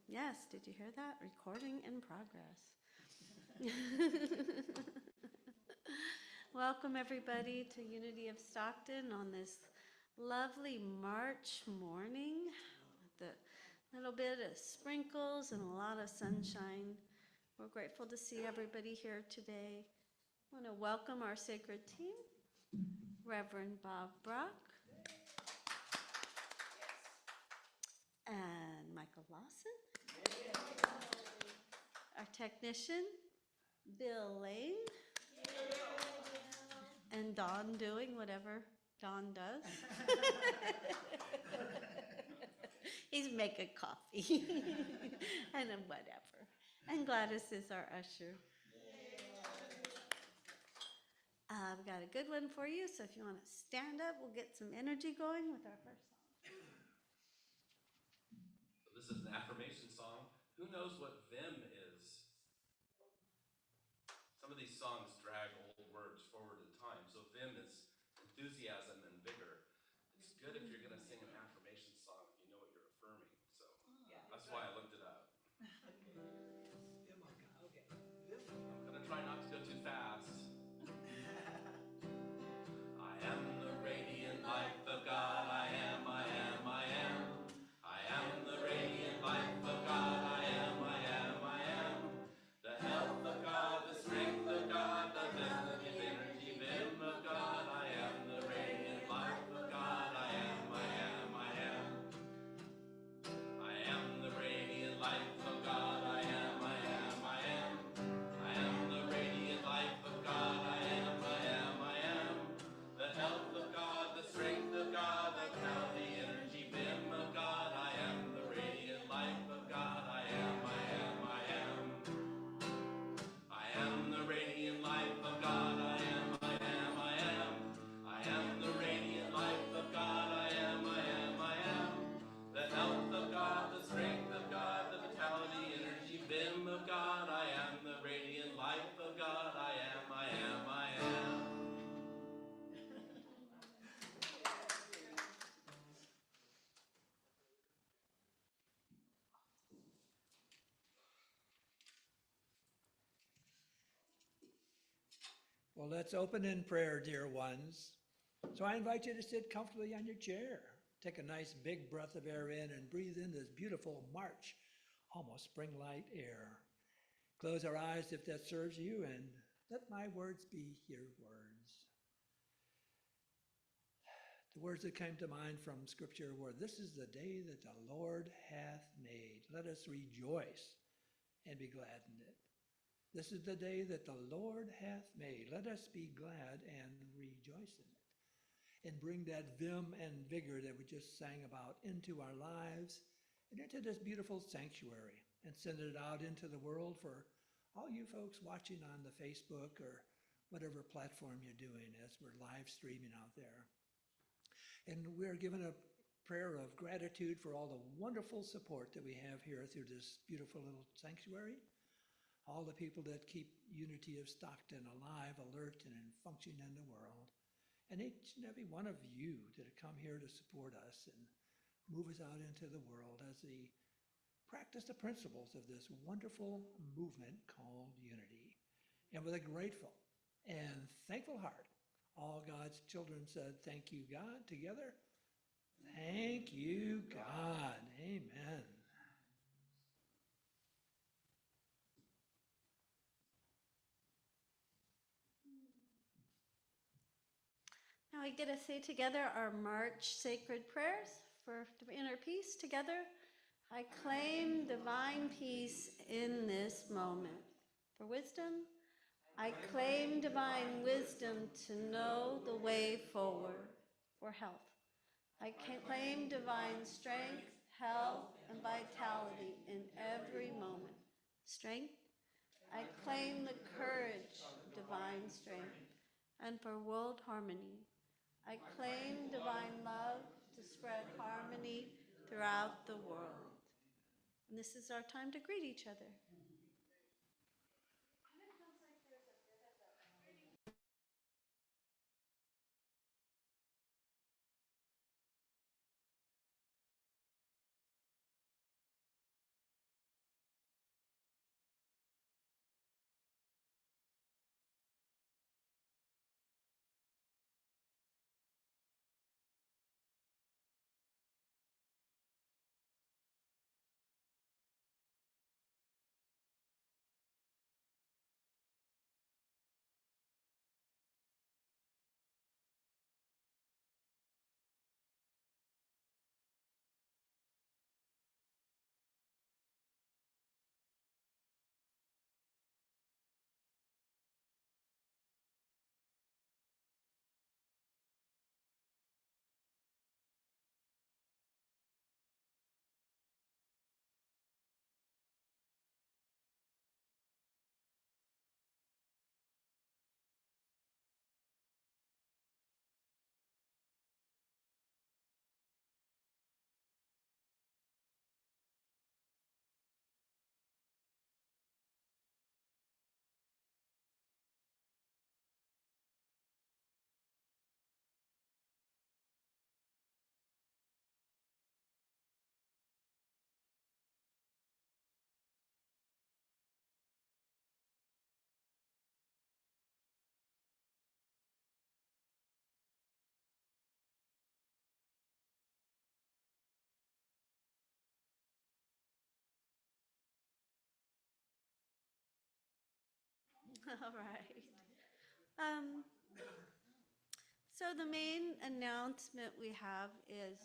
Yes, did you hear that? Recording in progress. Welcome everybody to Unity of Stockton on this lovely March morning with a little bit of sprinkles and a lot of sunshine. We're grateful to see everybody here today. I want to welcome our sacred team, Reverend Bob Brach and Michael Lawson, our technician, Bill Lane, and Don doing whatever Don does. He's making coffee and then whatever. And Gladys is our usher. I've got a good one for you, so if you want to stand up, we'll get some energy going with our first song. So this is an affirmation song. Who knows what vim is? Some of these songs drag old words forward in time. So vim is enthusiasm and vigor. It's good if you're going to sing an affirmation song if you know what you're affirming. So that's why I looked it up. I'm going to try not to go too fast. I am the radiant life of God. I am, I am, I am. I am the radiant life of God. I am, I am, I am. The health of God, the strength of God, the energy, vim of God. I am the radiant life of God. I am, I am, I am. I am the radiant life of God. I am, I am, I am. I am the radiant life of God. I am, I am, I am. The health of God, the strength of God, the power, the energy, vim of God. I am the radiant life of God. I am, I am, I am. I am the radiant life of God. I am, I am, I am. I am the radiant life of God. I am, I am, I am. The health of God, the strength of God, the vitality, energy, vim of God. I am the radiant life of God. I am, I am, I am. Well, let's open in prayer, dear ones. So I invite you to sit comfortably on your chair. Take a nice big breath of air in and breathe in this beautiful March, almost spring-like air. Close our eyes if that serves you, and let my words be your words. The words that came to mind from Scripture were, "This is the day that the Lord hath made. Let us rejoice and be glad in it." This is the day that the Lord hath made. Let us be glad and rejoice in it. And bring that vim and vigor that we just sang about into our lives and into this beautiful sanctuary and send it out into the world for all you folks watching on the Facebook or whatever platform you're doing as we're live streaming out there. And we're given a prayer of gratitude for all the wonderful support that we have here through this beautiful little sanctuary. All the people that keep Unity of Stockton alive, alert, and functioning in the world. And each and every one of you that come here to support us and move us out into the world as we practice the principles of this wonderful movement called Unity. And with a grateful and thankful heart, all God's children said, "Thank you, God," together. Thank you, God. Amen. Now we get to say together our March sacred prayers for inner peace together. I claim divine peace in this moment. For wisdom, I claim divine wisdom to know the way forward. For health, I claim divine strength, health, and vitality in every moment. Strength, I claim the courage of divine strength. And for world harmony, I claim divine love to spread harmony throughout the world. And this is our time to greet each other. All right. Um, so the main announcement we have is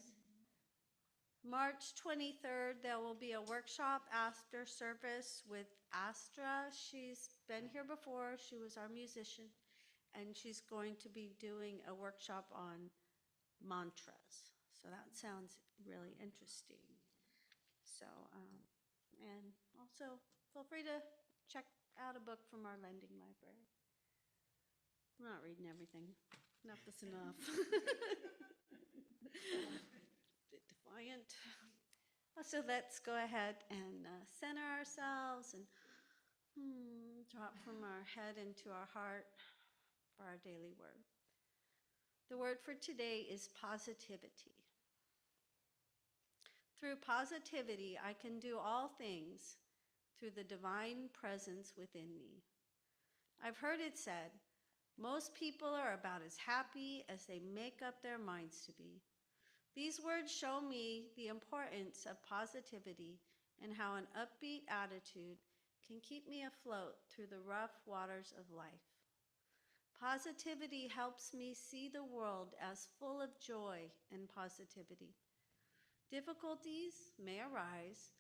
March 23rd, there will be a workshop after service with Astra. She's been here before. She was our musician, and she's going to be doing a workshop on mantras. So that sounds really interesting. So, and also feel free to check out a book from our lending library. I'm not reading everything. Enough is enough. Bit defiant. So let's go ahead and center ourselves and drop from our head into our heart for our daily word. The word for today is positivity. Through positivity, I can do all things through the divine presence within me. I've heard it said, most people are about as happy as they make up their minds to be. These words show me the importance of positivity and how an upbeat attitude can keep me afloat through the rough waters of life. Positivity helps me see the world as full of joy and positivity. Difficulties may arise,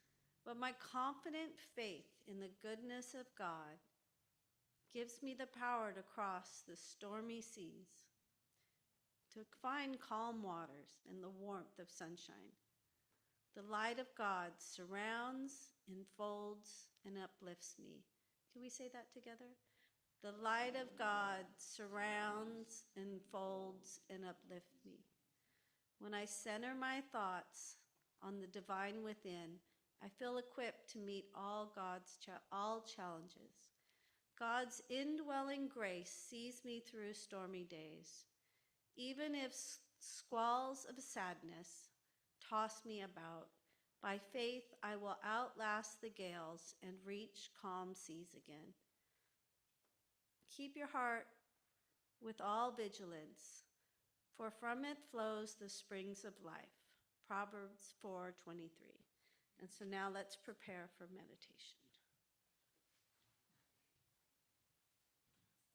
but my confident faith in the goodness of God gives me the power to cross the stormy seas, to find calm waters and the warmth of sunshine. The light of God surrounds, enfolds, and uplifts me. Can we say that together? The light of God surrounds, enfolds, and uplifts me. When I center my thoughts on the divine within, I feel equipped to meet all challenges. God's indwelling grace sees me through stormy days. Even if squalls of sadness toss me about, by faith I will outlast the gales and reach calm seas again. Keep your heart with all vigilance, for from it flows the springs of life. Proverbs 4:23. And so now let's prepare for meditation.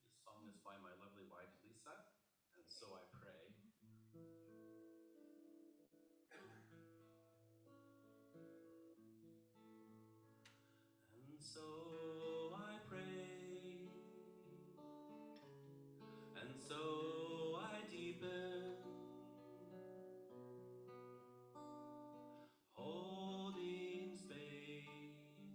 This song is by my lovely wife, Lisa, and so I pray. And so I pray, and so I deepen, holding space,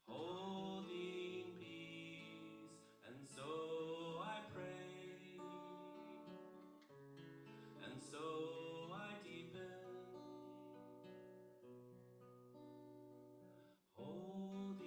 holding peace, and so I pray, and so I deepen, holding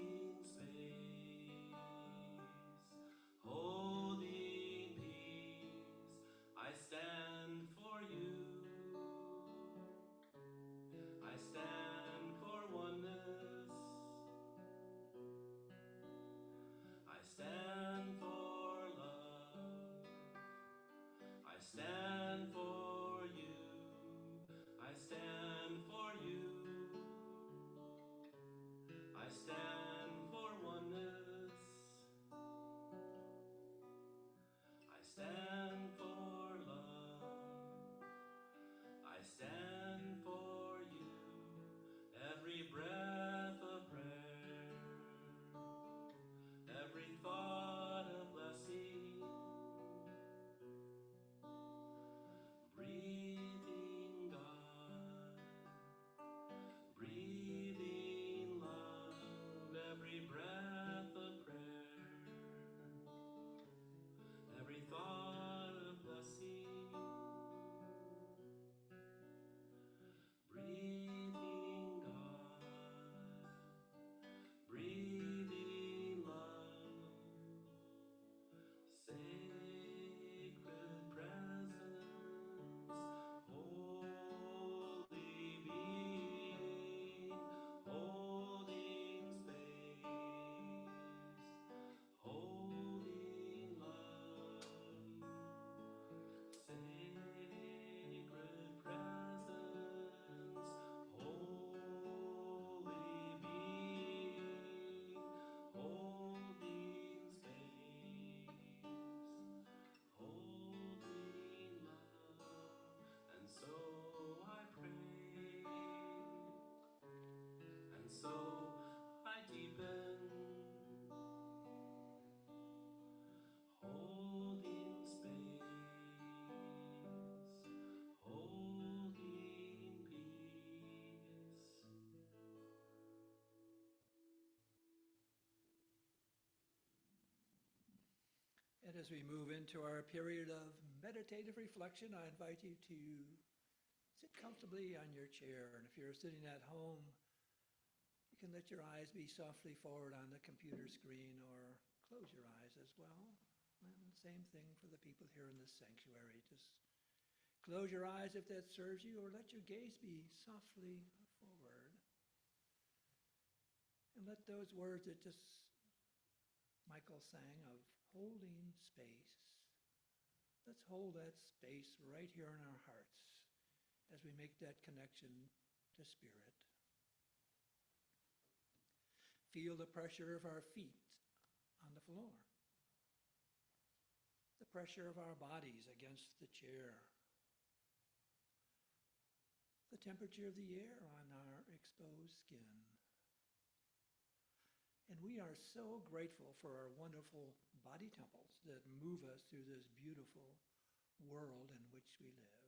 And as we move into our period of meditative reflection, I invite you to sit comfortably on your chair. And if you're sitting at home, you can let your eyes be softly forward on the computer screen or close your eyes as well. And same thing for the people here in this sanctuary. Just close your eyes if that serves you, or let your gaze be softly forward. And let those words that just Michael sang of holding space, let's hold that space right here in our hearts as we make that connection to Spirit. Feel the pressure of our feet on the floor, the pressure of our bodies against the chair, the temperature of the air on our exposed skin. And we are so grateful for our wonderful body temples that move us through this beautiful world in which we live.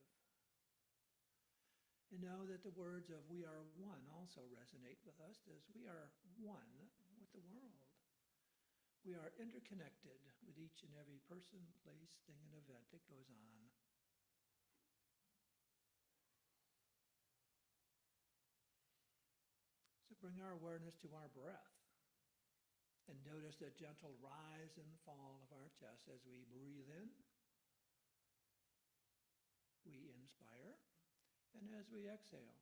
And know that the words of "we are one" also resonate with us, as we are one with the world. We are interconnected with each and every person, place, thing, and event that goes on. So bring our awareness to our breath and notice that gentle rise and fall of our chest as we breathe in, we inspire, and as we exhale,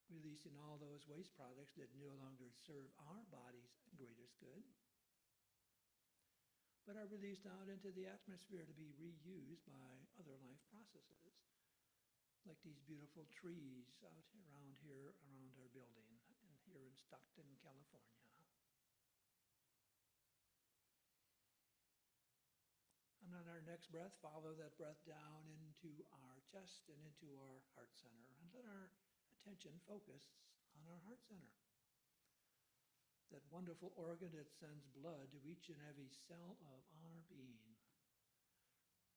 releasing all those waste products that no longer serve our body's greatest good, but are released out into the atmosphere to be reused by other life processes, like these beautiful trees out around here, around our building, and here in Stockton, California. And on our next breath, follow that breath down into our chest and into our heart center, and let our attention focus on our heart center. That wonderful organ that sends blood to each and every cell of our being,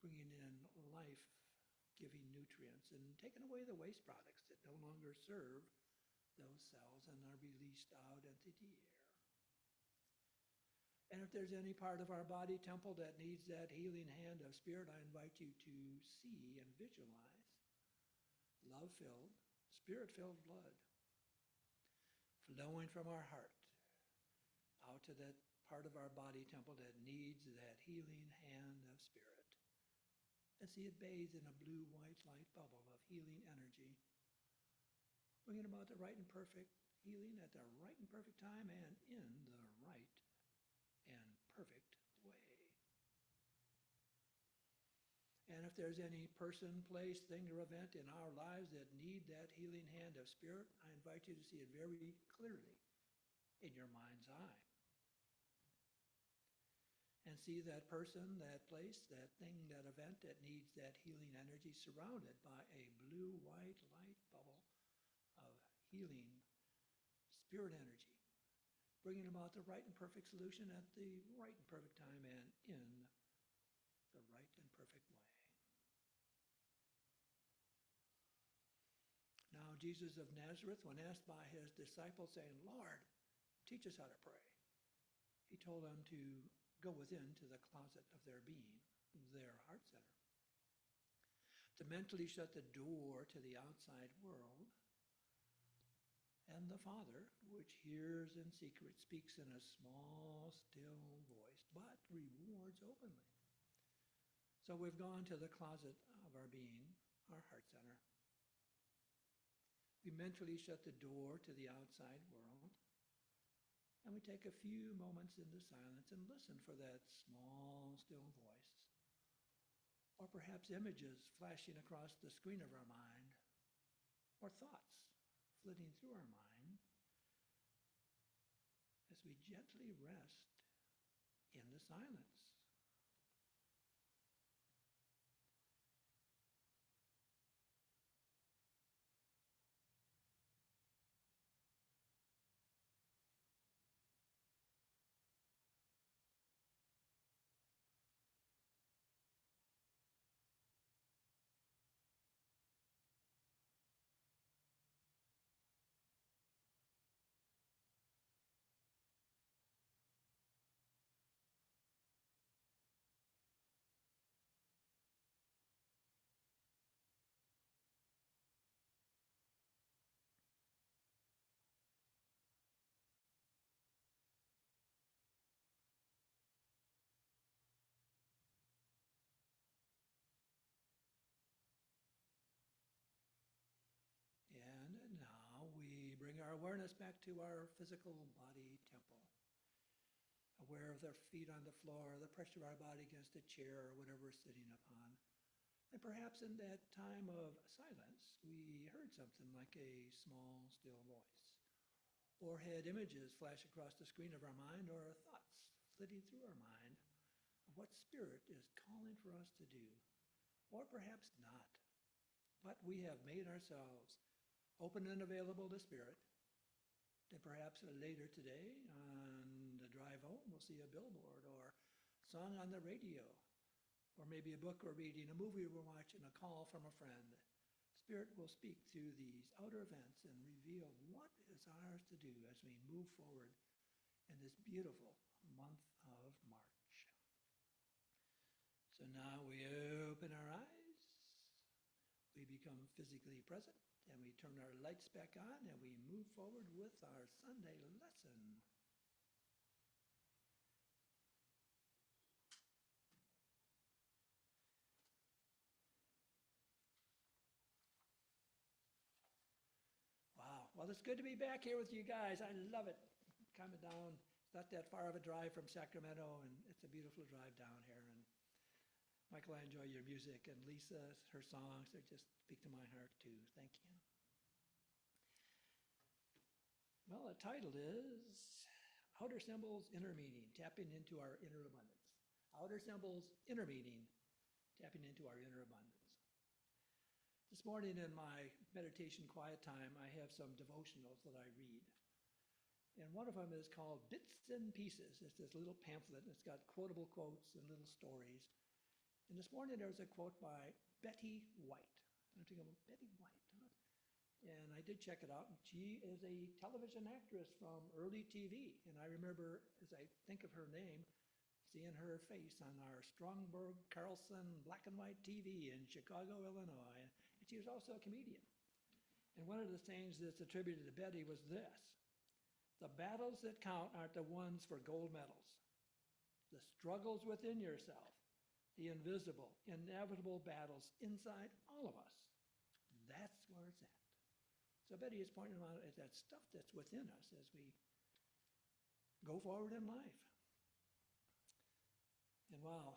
bringing in life-giving nutrients and taking away the waste products that no longer serve those cells and are released out into the air. And if there's any part of our body temple that needs that healing hand of Spirit, I invite you to see and visualize love-filled, Spirit-filled blood flowing from our heart out to that part of our body temple that needs that healing hand of Spirit. And see it bathed in a blue-white light bubble of healing energy, bringing about the right and perfect healing at the right and perfect time and in the right and perfect way. And if there's any person, place, thing, or event in our lives that need that healing hand of Spirit, I invite you to see it very clearly in your mind's eye. And see that person, that place, that thing, that event that needs that healing energy surrounded by a blue-white light bubble of healing Spirit energy, bringing about the right and perfect solution at the right and perfect time and in the right and perfect way. Now, Jesus of Nazareth, when asked by his disciples, saying, "Lord, teach us how to pray," he told them to go within to the closet of their being, their heart center, to mentally shut the door to the outside world, and the Father, which hears in secret, speaks in a small, still voice, but rewards openly. So we've gone to the closet of our being, our heart center. We mentally shut the door to the outside world, and we take a few moments into silence and listen for that small, still voice, or perhaps images flashing across the screen of our mind, or thoughts flitting through our mind as we gently rest in the silence. bring our awareness back to our physical body temple. Aware of their feet on the floor, the pressure of our body against a chair or whatever we're sitting upon. And perhaps in that time of silence, we heard something like a small, still voice, or had images flash across the screen of our mind, or thoughts flitting through our mind of what Spirit is calling for us to do, or perhaps not. But we have made ourselves open and available to Spirit. And perhaps later today, on the drive home, we'll see a billboard or song on the radio, or maybe a book we're reading, a movie we're watching, a call from a friend. Spirit will speak through these outer events and reveal what is ours to do as we move forward in this beautiful month of March. So now we open our eyes, we become physically present, and we turn our lights back on, and we move forward with our Sunday lesson. Wow, well, it's good to be back here with you guys. I love it. Coming down, it's not that far of a drive from Sacramento, and it's a beautiful drive down here. And Michael, I enjoy your music, and Lisa, her songs, they just speak to my heart too. Thank you. Well, the title is Outer Symbols, Inner Meaning, Tapping into Our Inner Abundance. Outer Symbols, Inner Meaning, Tapping into Our Inner Abundance. This morning in my meditation quiet time, I have some devotionals that I read. And one of them is called Bits and Pieces. It's this little pamphlet, and it's got quotable quotes and little stories. And this morning there was a quote by Betty White. I think of Betty White. Huh? And I did check it out. She is a television actress from early TV. And I remember, as I think of her name, seeing her face on our Stromberg Carlson black and white TV in Chicago, Illinois. And she was also a comedian. And one of the things that's attributed to Betty was this: the battles that count aren't the ones for gold medals. The struggles within yourself, the invisible, inevitable battles inside all of us, that's where it's at. So Betty is pointing out at that stuff that's within us as we go forward in life. And wow,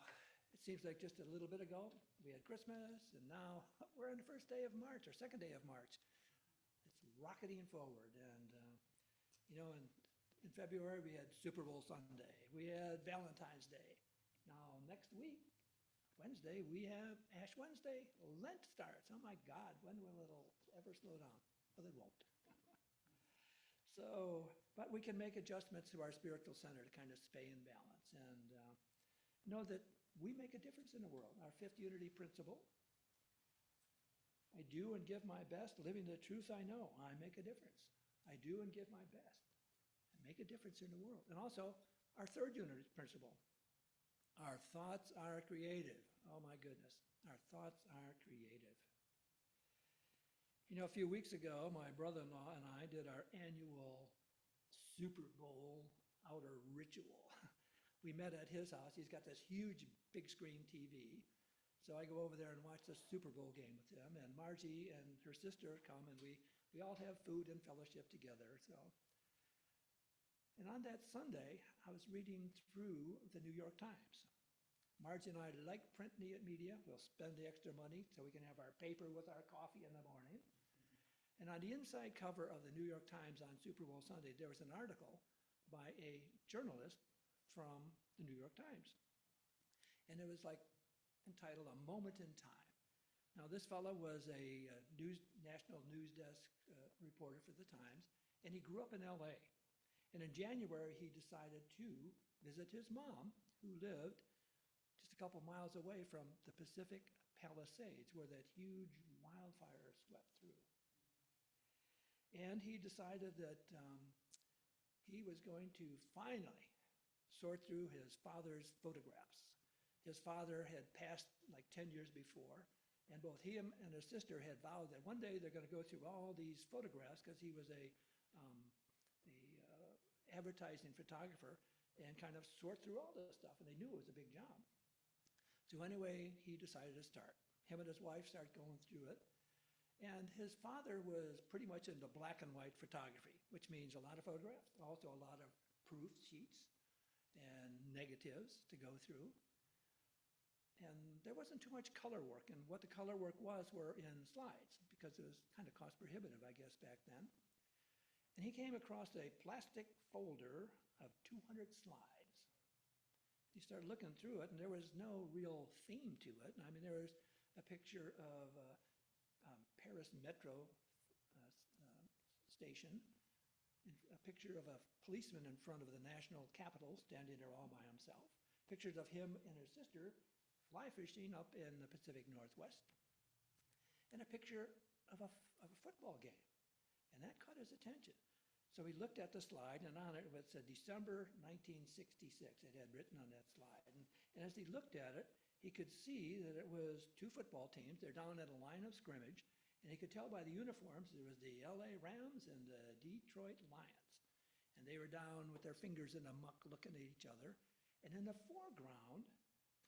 it seems like just a little bit ago, we had Christmas, and now we're on the first day of March, or second day of March. It's rocketing forward. And, in February, we had Super Bowl Sunday. We had Valentine's Day. Now, next week, Wednesday, we have Ash Wednesday. Lent starts. Oh, my God, when will it ever slow down? Well, it won't. But we can make adjustments to our spiritual center to kind of stay in balance. And know that we make a difference in the world. Our fifth unity principle: I do and give my best, living the truth I know. I make a difference. I do and give my best. I make a difference in the world. And also, our third unity principle: our thoughts are creative. Oh my goodness, our thoughts are creative. A few weeks ago, my brother-in-law and I did our annual Super Bowl outer ritual. We met at his house. He's got this huge big screen TV. So I go over there and watch the Super Bowl game with him. And Margie and her sister come, and we all have food and fellowship together. And on that Sunday, I was reading through the New York Times. Margie and I like print media. We'll spend the extra money so we can have our paper with our coffee in the morning. And on the inside cover of the New York Times on Super Bowl Sunday, there was an article by a journalist from the New York Times. And it was entitled A Moment in Time. Now, this fellow was a national news desk reporter for the Times, and he grew up in LA. And in January, he decided to visit his mom, who lived just a couple miles away from the Pacific Palisades, where that huge wildfire swept through. And he decided that he was going to finally sort through his father's photographs. His father had passed 10 years before, and both him and his sister had vowed that one day they're going to go through all these photographs, because he was a advertising photographer, and kind of sort through all this stuff, and they knew it was a big job. So anyway, he decided to start. Him and his wife started going through it, And his father was pretty much into black and white photography, which means a lot of photographs, also a lot of proof sheets and negatives to go through. And there wasn't too much color work, and what the color work was were in slides, because it was kind of cost prohibitive, I guess, back then. And he came across a plastic folder of 200 slides. He started looking through it, and there was no real theme to it. I mean, there was a picture of Paris Metro station, a picture of a policeman in front of the National Capitol standing there all by himself, pictures of him and his sister fly fishing up in the Pacific Northwest, and a picture of a football game. And that caught his attention. So he looked at the slide, and on it said December 1966. It had written on that slide. And as he looked at it, he could see that it was two football teams. They're down at a line of scrimmage, and he could tell by the uniforms it was the LA Rams and the Detroit Lions. And they were down with their fingers in the muck looking at each other. And in the foreground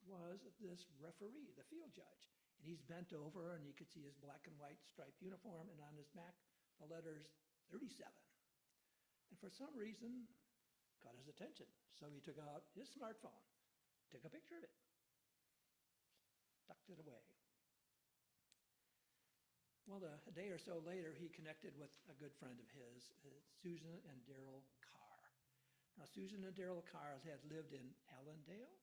was this referee, the field judge. And he's bent over, and you could see his black and white striped uniform, and on his back, the letters 37. And for some reason, got his attention. So he took out his smartphone, took a picture of it, tucked it away. Well, a day or so later, he connected with a good friend of his, Susan and Daryl Carr. Now, Susan and Daryl Carr had lived in Allendale,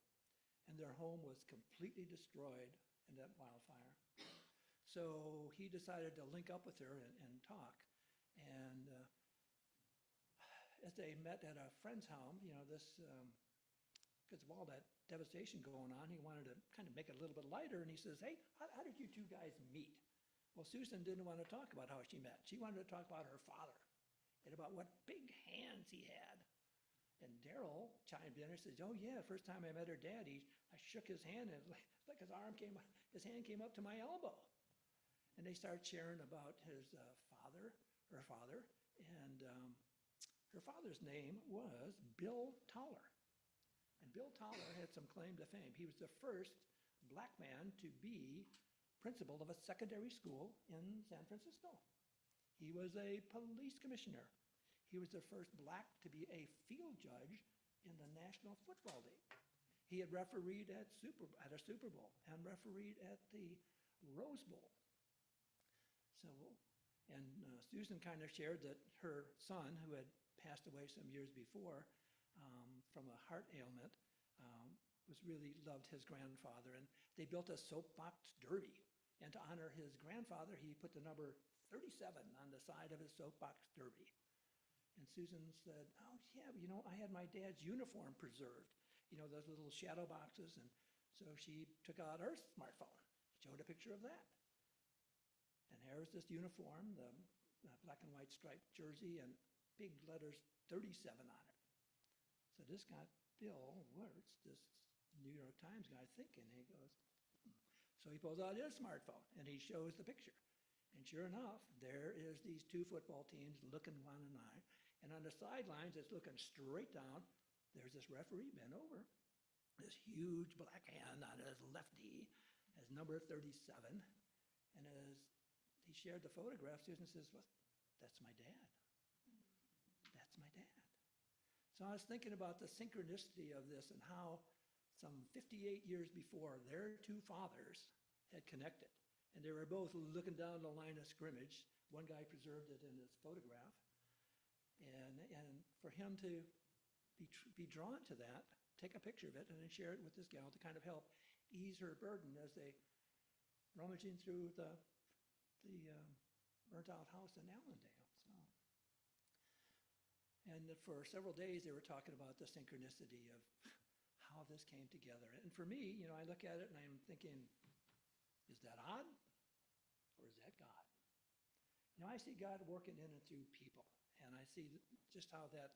and their home was completely destroyed in that wildfire. So he decided to link up with her and talk. And as they met at a friend's home, because of all that devastation going on, he wanted to kind of make it a little bit lighter. And he says, hey, how did you two guys meet? Well, Susan didn't want to talk about how she met. She wanted to talk about her father and about what big hands he had. And Daryl chimed in and says, oh, yeah, first time I met her dad, I shook his hand, and it's like his hand came up to my elbow. And they started sharing about her father, and her father's name was Bill Toller. And Bill Toller had some claim to fame. He was the first black man to be principal of a secondary school in San Francisco. He was a police commissioner. He was the first black to be a field judge in the National Football League. He had refereed at a Super Bowl and refereed at the Rose Bowl. Susan kind of shared that her son, who had passed away some years before from a heart ailment, really loved his grandfather. And they built a soapbox derby. And to honor his grandfather, he put the number 37 on the side of his soapbox derby. And Susan said, oh, yeah, I had my dad's uniform preserved, those little shadow boxes. And so she took out her smartphone, showed a picture of that. And here's this uniform, the black and white striped jersey, and big letters 37 on it. So this got Bill Wirtz, this New York Times guy, thinking. He goes, So he pulls out his smartphone, and he shows the picture. And sure enough, there is these two football teams looking one in the eye. And on the sidelines, it's looking straight down. There's this referee bent over, this huge black hand on his left knee, as number 37. And as he shared the photograph, Susan says, well, that's my dad. That's my dad. So I was thinking about the synchronicity of this and how some 58 years before, their two fathers had connected. And they were both looking down the line of scrimmage. One guy preserved it in his photograph. And for him to be drawn to that, take a picture of it, and then share it with this gal to kind of help ease her burden as they rummaging through the burnt-out house in Allendale. And for several days, they were talking about the synchronicity of how this came together. And for me, I look at it and I'm thinking, is that odd or is that God? I see God working in and through people. And I see just how that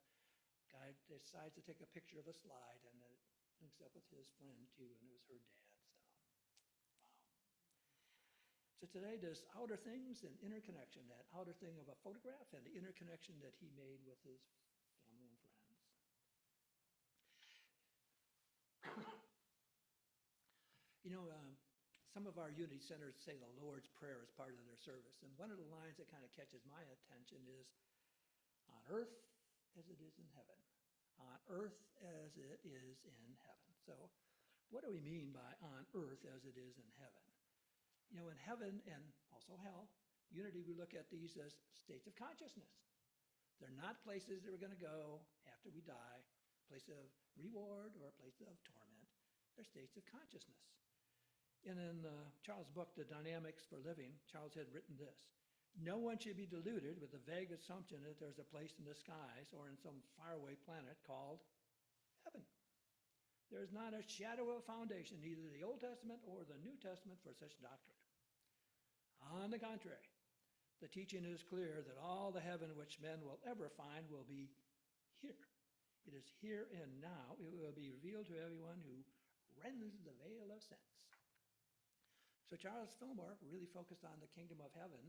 guy decides to take a picture of a slide, and it links up with his friend too, and it was her dad. Wow. So today, there's outer things and interconnection, that outer thing of a photograph and the interconnection that he made with his family and friends. some of our unity centers say the Lord's Prayer is part of their service. And one of the lines that kind of catches my attention is, on earth as it is in heaven. On earth as it is in heaven. So what do we mean by on earth as it is in heaven? You know, in heaven and also hell, unity, we look at these as states of consciousness. They're not places that we're going to go after we die, a place of reward or a place of torment. They're states of consciousness. And in Charles' book, The Dynamics for Living, Charles had written this: no one should be deluded with the vague assumption that there's a place in the skies or in some faraway planet called heaven. There is not a shadow of foundation, either the Old Testament or the New Testament, for such doctrine. On the contrary, the teaching is clear that all the heaven which men will ever find will be here. It is here and now. It will be revealed to everyone who rends the veil of sense. So Charles Fillmore really focused on the kingdom of heaven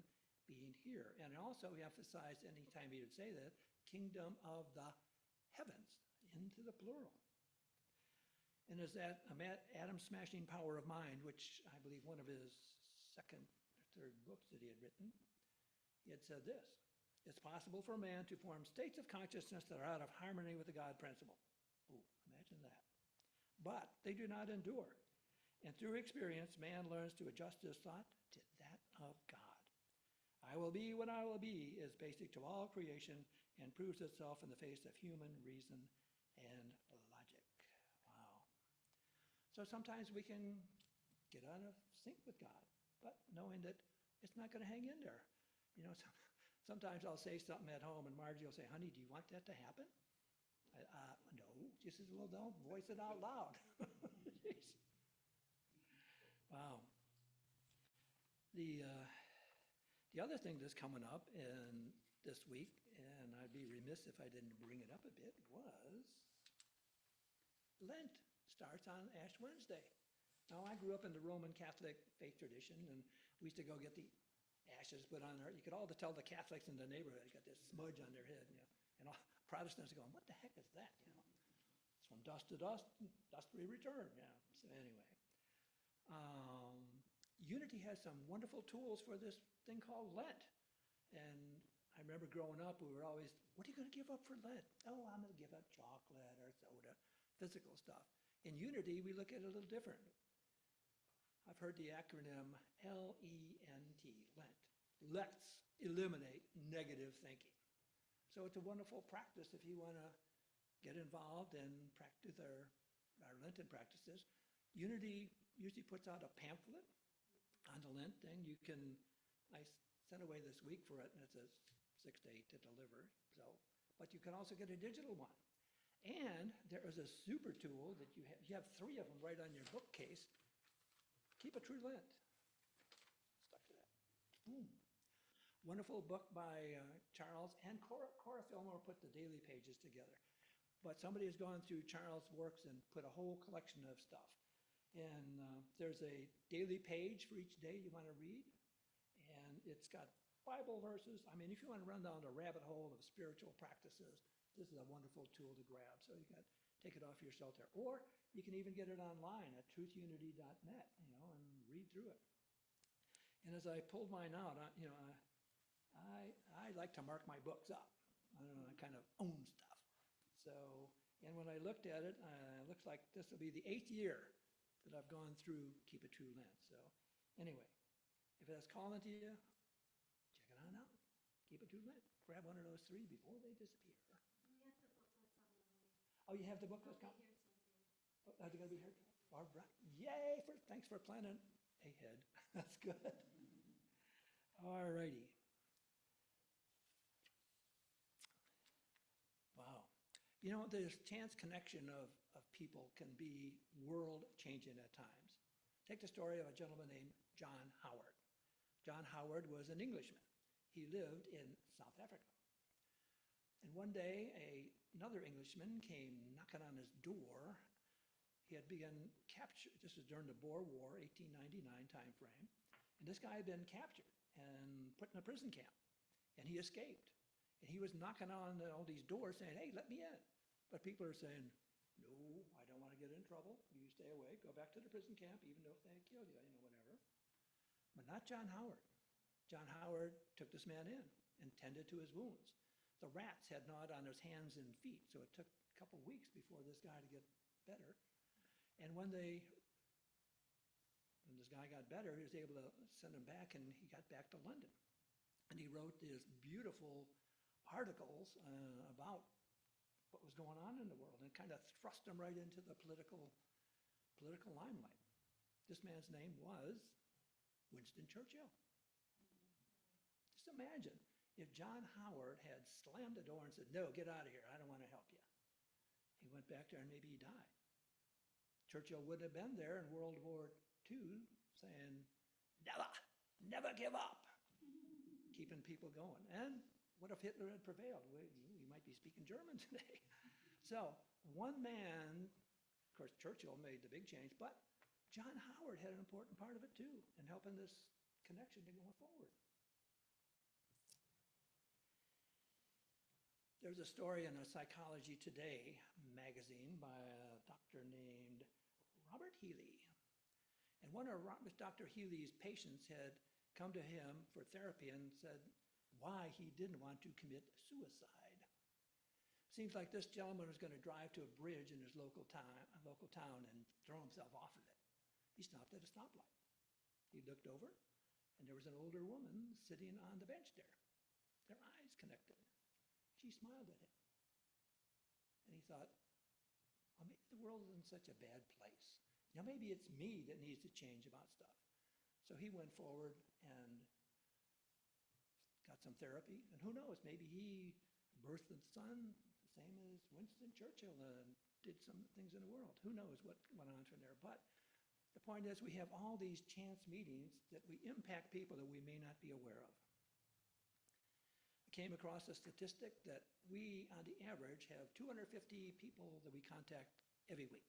being here. And also he emphasized, anytime he would say that, kingdom of the heavens, into the plural. And there's that Adam's Smashing Power of Mind, which I believe one of his second or third books that he had written, he had said this: it's possible for man to form states of consciousness that are out of harmony with the God principle. Ooh, imagine that. But they do not endure. And through experience, man learns to adjust his thought to that of God. I will be what I will be is basic to all creation and proves itself in the face of human reason and logic. Wow. So sometimes we can get out of sync with God, but knowing that it's not going to hang in there. You know, sometimes I'll say something at home and Margie will say, honey, do you want that to happen? No. She says, well, don't voice it out loud. Wow. The other thing that's coming up in this week, and I'd be remiss if I didn't bring it up a bit, was Lent. Starts on Ash Wednesday. Now, I grew up in the Roman Catholic faith tradition, and we used to go get the ashes put on her. You could all tell the Catholics in the neighborhood got this smudge on their head, you know, and all Protestants are going, what the heck is that? You know, it's from dust to dust, dust we return. Yeah. So anyway. Unity has some wonderful tools for this thing called Lent. And I remember growing up, we were always, what are you going to give up for Lent? Oh, I'm going to give up chocolate or soda, physical stuff. In Unity, we look at it a little different. I've heard the acronym LENT, Lent. Let's eliminate negative thinking. So it's a wonderful practice if you want to get involved and practice our Lenten practices. Unity usually puts out a pamphlet on the Lent thing. I sent away this week for it, and it's a 6 to 8 to deliver. So, but you can also get a digital one. And there is a super tool that you have 3 of them right on your bookcase. Keep a True Lent. Stuck to that. Boom. Wonderful book by Charles, and Cora Fillmore put the daily pages together. But somebody has gone through Charles' works and put a whole collection of stuff. And there's a daily page for each day you want to read. And it's got Bible verses. I mean, if you want to run down the rabbit hole of spiritual practices, this is a wonderful tool to grab. So you can take it off your shelf there. Or you can even get it online at truthunity.net, you know, and read through it. And as I pulled mine out, I like to mark my books up. I don't know, I kind of own stuff. So, and when I looked at it, it looks like this will be the 8th year that I've gone through Keep a True Lent. So anyway, if that's calling to you, check it on out. Keep a True Lent. Grab one of those 3 before they disappear. Oh, you have the booklets coming? Oh, are they going to be here? Barbara, yay! Thanks for planning ahead. That's good. All righty. Wow. You know, this chance connection of people can be world-changing at times. Take the story of a gentleman named John Howard. John Howard was an Englishman. He lived in South Africa. And one day, another Englishman came knocking on his door. He had been captured. This was during the Boer War, 1899 time frame. And this guy had been captured and put in a prison camp. And he escaped. And he was knocking on all these doors saying, hey, let me in. But people are saying, no, I don't want to get in trouble. You stay away. Go back to the prison camp, even if they kill you, you know, whatever. but not John Howard. John Howard took this man in and tended to his wounds. The rats had gnawed on his hands and feet, so it took a couple weeks before this guy to get better. And when this guy got better, he was able to send him back, and he got back to London. And he wrote these beautiful articles about what was going on in the world, and kind of thrust him right into the political limelight. This man's name was Winston Churchill. Just imagine if John Howard had slammed the door and said, "No, get out of here, I don't want to help you." He went back there and maybe he died. Churchill wouldn't have been there in World War II saying, never give up, keeping people going. And what if Hitler had prevailed? We might be speaking German today. So one man, of course, Churchill made the big change, but John Howard had an important part of it too in helping this connection to go forward. There's a story in a Psychology Today magazine by a doctor named Robert Healy. And one of Dr. Healy's patients had come to him for therapy and said why he didn't want to commit suicide. Seems like this gentleman was going to drive to a bridge in his local town and throw himself off of it. He stopped at a stoplight. He looked over, and there was an older woman sitting on the bench there, their eyes connected. She smiled at him. And he thought, well, maybe the world isn't such a bad place. Maybe it's me that needs to change about stuff. So he went forward and got some therapy. And who knows, maybe he birthed a son, the same as Winston Churchill, and did some things in the world. Who knows what went on from there. But the point is, we have all these chance meetings that we impact people that we may not be aware of. Came across a statistic that we, on the average, have 250 people that we contact every week.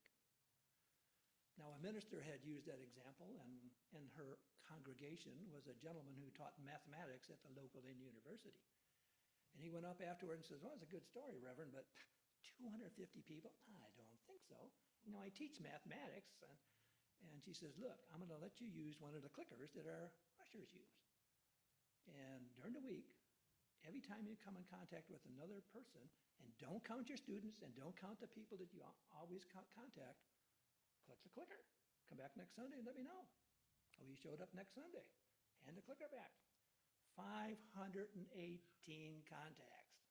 Now, a minister had used that example, and in her congregation was a gentleman who taught mathematics at the local university. And he went up afterward and says, well, it's a good story, Reverend, but 250 people? I don't think so. I teach mathematics. And she says, look, I'm going to let you use one of the clickers that our ushers use. And during the week, every time you come in contact with another person, and don't count your students and don't count the people that you always contact, click the clicker. Come back next Sunday and let me know. Oh, you showed up next Sunday. Hand the clicker back. 518 contacts.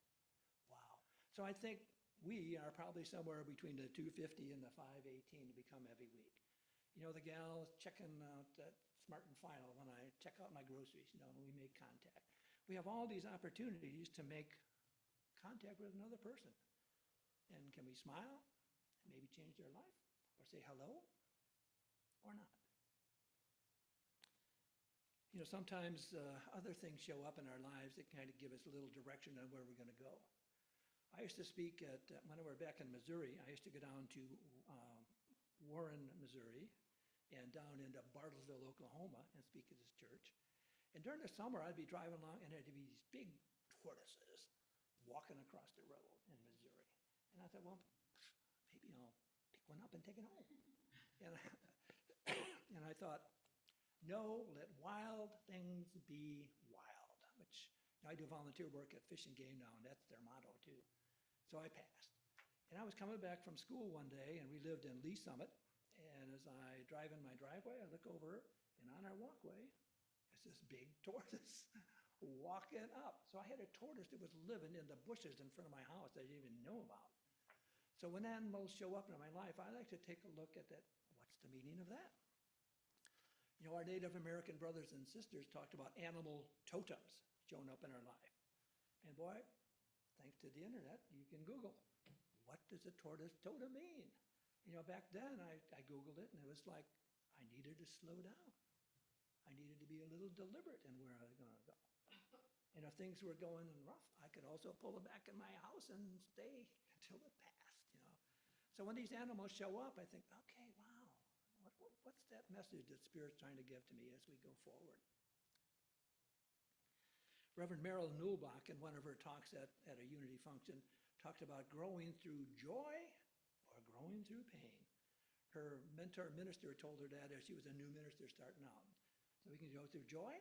Wow. So I think we are probably somewhere between the 250 and the 518 to become every week. The gal checking out that Smart and Final when I check out my groceries, we make contact. We have all these opportunities to make contact with another person. And can we smile and maybe change their life? Or say hello? Or not? Sometimes other things show up in our lives that kind of give us a little direction on where we're going to go. I used to speak when we were back in Missouri, I used to go down to Warren, Missouri, and down into Bartlesville, Oklahoma, and speak at this church. And during the summer, I'd be driving along, and there'd be these big tortoises walking across the road in Missouri. And I thought, well, maybe I'll pick one up and take it home. And I thought, no, let wild things be wild, which I do volunteer work at Fish and Game now, and that's their motto, too. So I passed. And I was coming back from school one day, and we lived in Lee Summit. And as I drive in my driveway, I look over, and on our walkway, there's this big tortoise walking up. So I had a tortoise that was living in the bushes in front of my house that I didn't even know about. So when animals show up in my life, I like to take a look at that. What's the meaning of that? Our Native American brothers and sisters talked about animal totems showing up in our life. And boy, thanks to the internet, you can Google, what does a tortoise totem mean? Back then I Googled it, and it was like, I needed to slow down. I needed to be a little deliberate in where I was going to go. And if things were going rough, I could also pull it back in my house and stay until it passed, So when these animals show up, I think, okay, wow, what's that message that Spirit's trying to give to me as we go forward? Reverend Merrill Newbach, in one of her talks at a Unity function, talked about growing through joy or growing through pain. Her mentor minister told her that as she was a new minister starting out. So we can go through joy,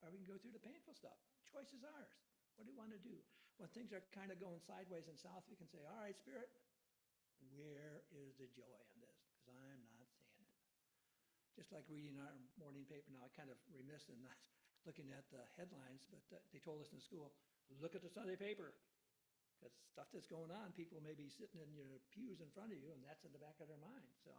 or we can go through the painful stuff. Choice is ours. What do we want to do? When things are kind of going sideways and south, we can say, all right, Spirit, where is the joy in this? Because I'm not seeing it. Just like reading our morning paper now, I kind of remiss in not looking at the headlines, but they told us in school, look at the Sunday paper. Because stuff that's going on, people may be sitting in your pews in front of you, and that's in the back of their mind. So,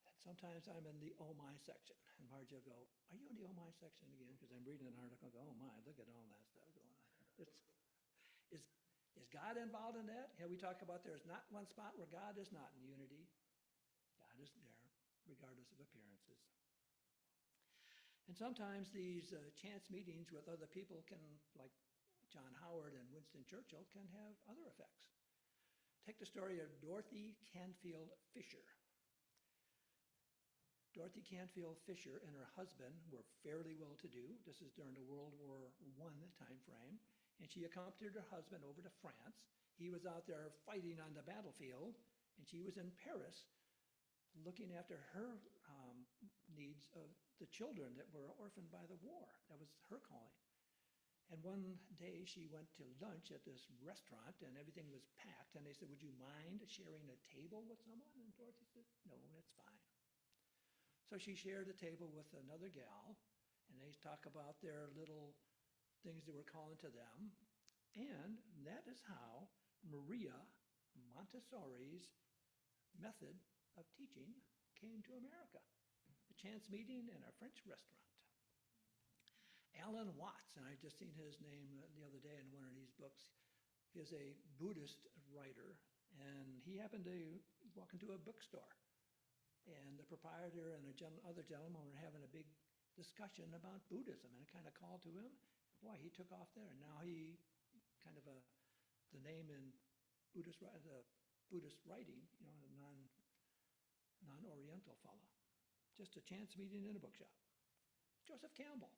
and sometimes I'm in the oh my section, and Margie will go, are you in the oh my section again? Because I'm reading an article and go, oh my, look at all that stuff going on. Is God involved in that? We talk about there's not one spot where God is not in unity. God is there, regardless of appearances. And sometimes these chance meetings with other people can, like John Howard and Winston Churchill, can have other effects. Take the story of Dorothy Canfield Fisher. Dorothy Canfield Fisher and her husband were fairly well-to-do. This is during the World War I time frame. And she accompanied her husband over to France. He was out there fighting on the battlefield, and she was in Paris looking after her needs of the children that were orphaned by the war. That was her calling. And one day she went to lunch at this restaurant, and everything was packed, and they said, would you mind sharing a table with someone? And Dorothy said, no, that's fine. So she shared a table with another gal, and they talk about their little things that were calling to them. And that is how Maria Montessori's method of teaching came to America. A chance meeting in a French restaurant. Alan Watts, and I've just seen his name the other day in one of these books, is a Buddhist writer, and he happened to walk into a bookstore. And the proprietor and other gentleman were having a big discussion about Buddhism, and it kind of called to him. Boy, he took off there, and now he kind of the name in Buddhist writing, non-Oriental fellow. Just a chance meeting in a bookshop. Joseph Campbell.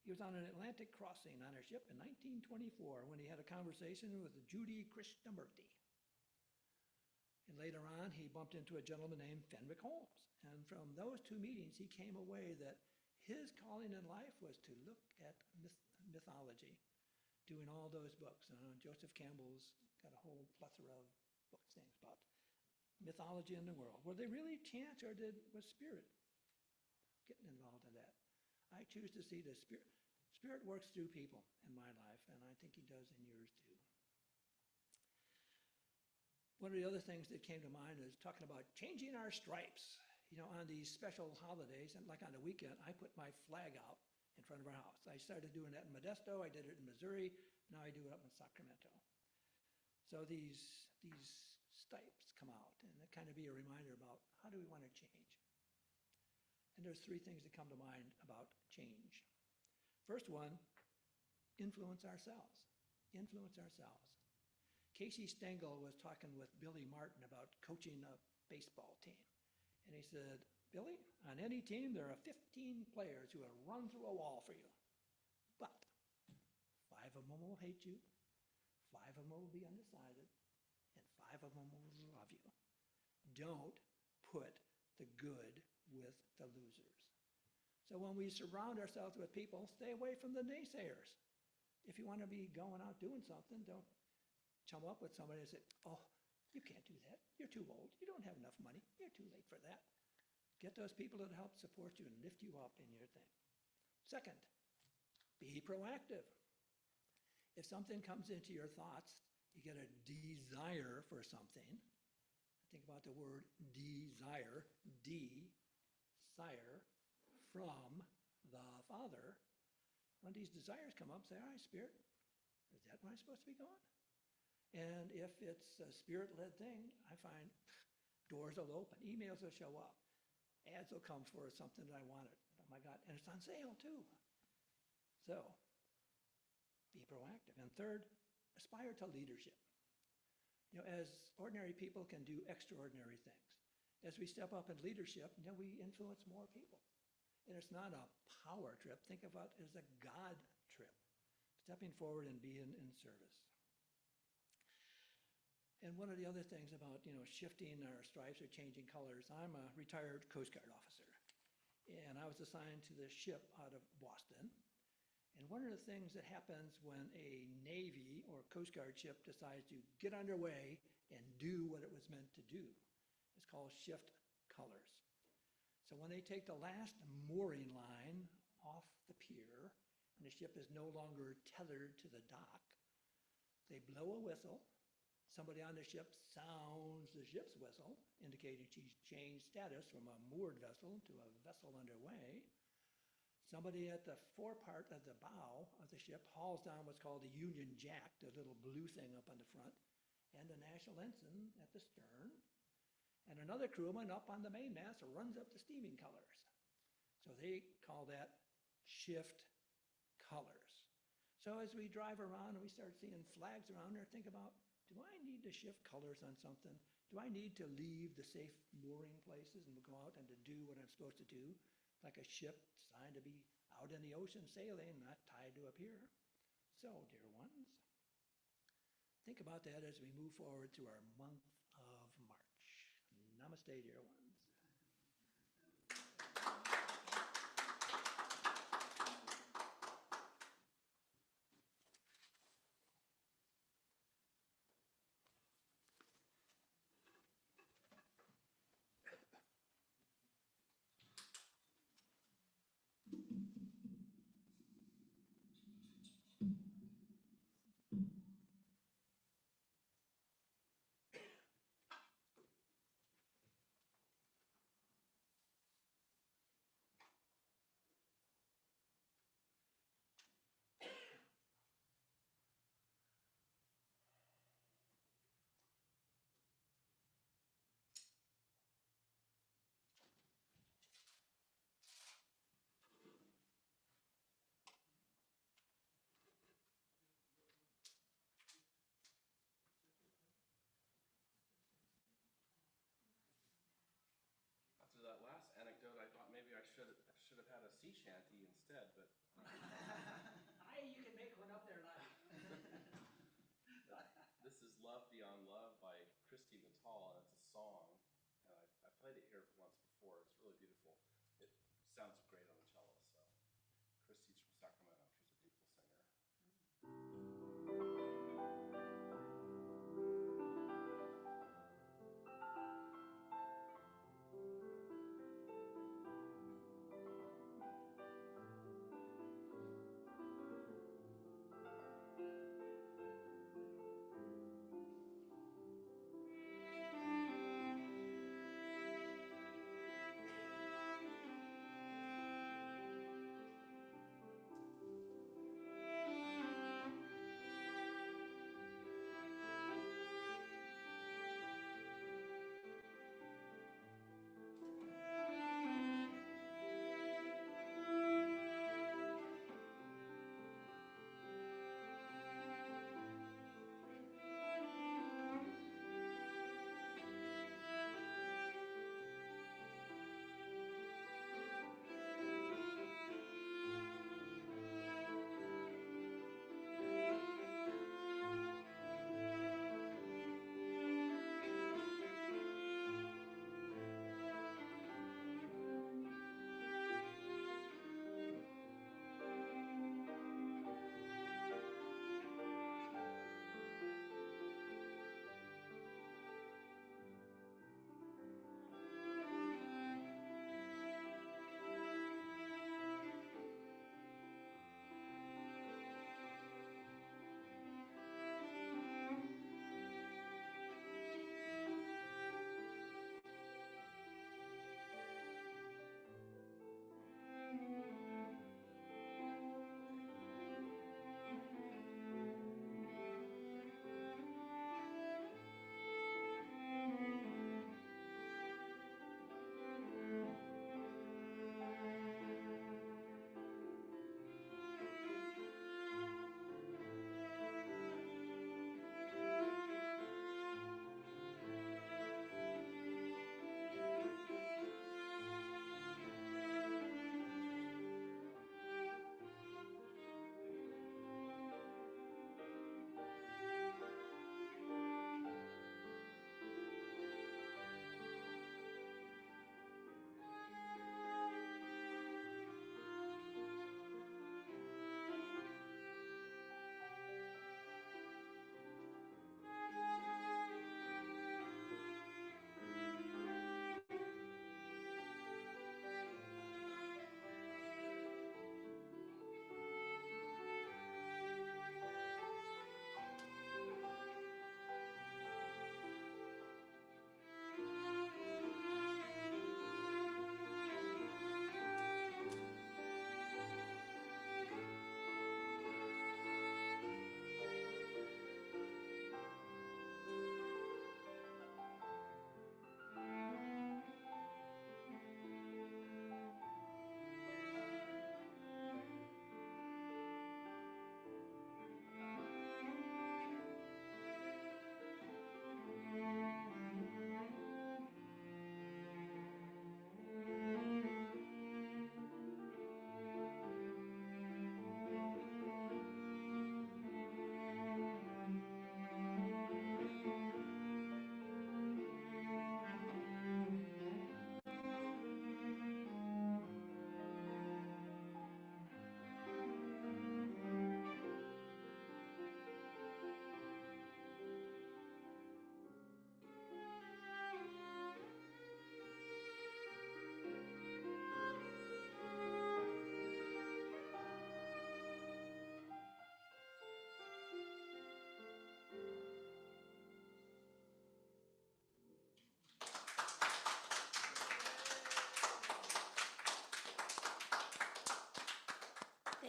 He was on an Atlantic crossing on a ship in 1924 when he had a conversation with Judy Krishnamurti. And later on, he bumped into a gentleman named Fenwick Holmes. And from those two meetings, he came away that his calling in life was to look at mythology, doing all those books. Joseph Campbell's got a whole plethora of books things about mythology in the world. Were they really chance, or was spirit getting involved in that? I choose to see the spirit. Spirit works through people in my life, and I think he does in yours too. One of the other things that came to mind is talking about changing our stripes. On these special holidays, and like on the weekend, I put my flag out in front of our house. I started doing that in Modesto. I did it in Missouri. Now I do it up in Sacramento. So these stripes come out, and that kind of be a reminder about how do we want to change. And there's three things that come to mind about change. First one, influence ourselves. Influence ourselves. Casey Stengel was talking with Billy Martin about coaching a baseball team. And he said, Billy, on any team, there are 15 players who will run through a wall for you. But 5 of them will hate you, 5 of them will be undecided, and 5 of them will love you. Don't put the good with the losers. So when we surround ourselves with people, stay away from the naysayers. If you want to be going out doing something, don't chum up with somebody and say, oh, you can't do that. You're too old. You don't have enough money. You're too late for that. Get those people that help support you and lift you up in your thing. Second, be proactive. If something comes into your thoughts, you get a desire for something. Think about the word desire, desire from the Father. When these desires come up, say, all right, Spirit, is that where I'm supposed to be going? And if it's a spirit-led thing, I find doors will open, emails will show up, ads will come for something that I wanted. Oh my God, and it's on sale too. So, be proactive. And third, aspire to leadership. As ordinary people can do extraordinary things. As we step up in leadership, we influence more people. And it's not a power trip. Think about it as a God trip. Stepping forward and being in service. And one of the other things about, shifting our stripes or changing colors, I'm a retired Coast Guard officer. and I was assigned to this ship out of Boston. And one of the things that happens when a Navy or Coast Guard ship decides to get underway and do what it was meant to do is called shift colors. So when they take the last mooring line off the pier and the ship is no longer tethered to the dock, they blow a whistle. Somebody on the ship sounds the ship's whistle, indicating she's changed status from a moored vessel to a vessel underway. Somebody at the forepart of the bow of the ship hauls down what's called the Union Jack, the little blue thing up on the front, and the national ensign at the stern. And another crewman up on the mainmast runs up the steaming colors. So they call that shift colors. So as we drive around and we start seeing flags around there, think about, do I need to shift colors on something? Do I need to leave the safe mooring places and go out and to do what I'm supposed to do? Like a ship designed to be out in the ocean sailing, not tied to a pier. So, dear ones, think about that as we move forward to our month of March. Namaste, dear ones. After that last anecdote, I thought maybe I should have had a sea shanty instead, but You can make one up there live. this is Love Beyond Love by Christy Mattal, and it's a song. And I played it here once before. It's really beautiful. It sounds great on the cello. So Christy's from Sacramento. She's a beautiful singer.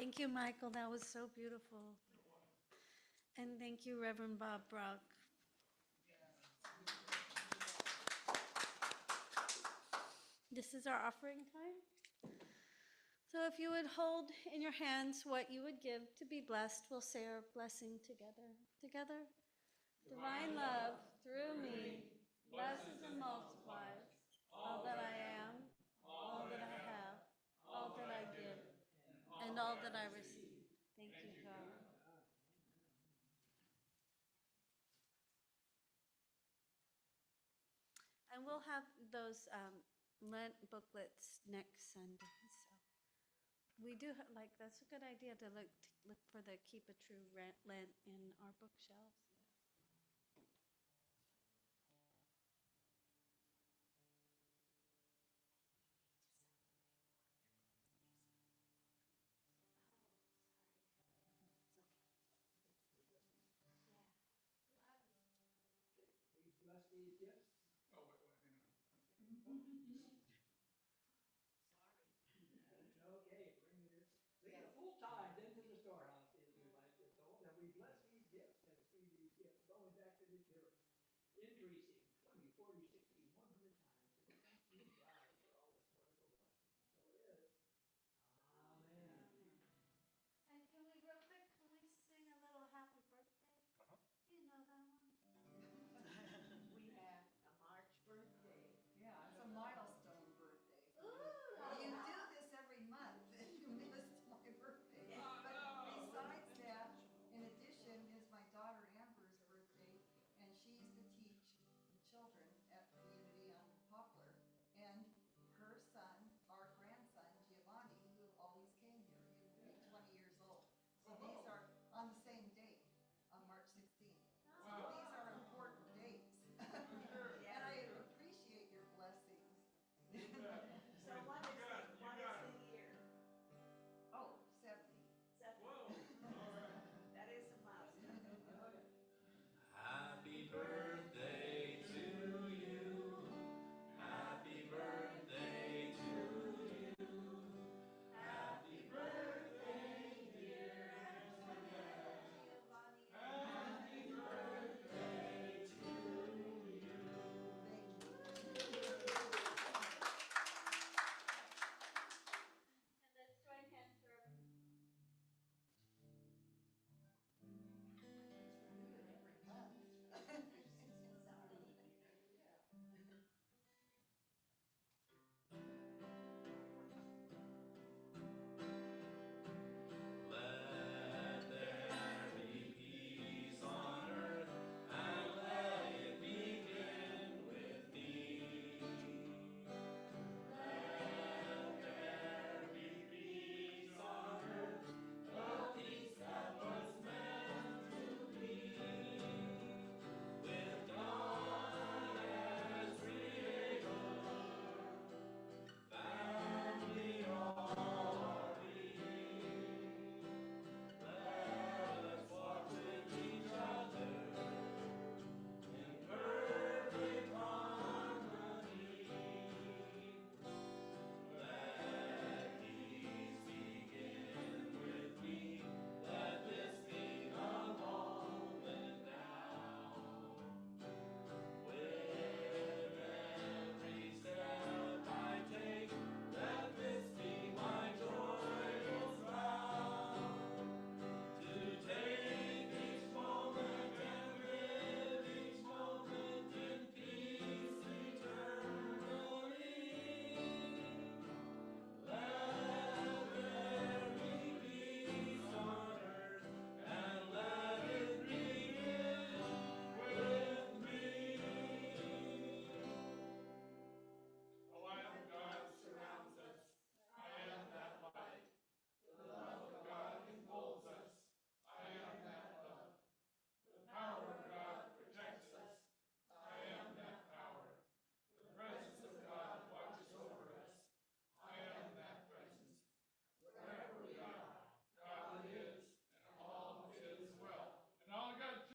Thank you, Michael. That was so beautiful. And thank you, Reverend Bob Brach. This is our offering time. So if you would hold in your hands what you would give to be blessed, we'll say our blessing together. Together. Divine love, through me, blesses and multiplies all that I am, all that I have, all that I give, and all that I receive. Thank you, God. And we'll have those Lent booklets next Sunday. So we do like that's a good idea to look for the Keep a True Lent in our bookshelves. We bless these gifts. Okay, bring it a full tithe into the storehouse, the Israelites were told, and we bless these gifts and see these gifts going back to the church, increasing 20, 40,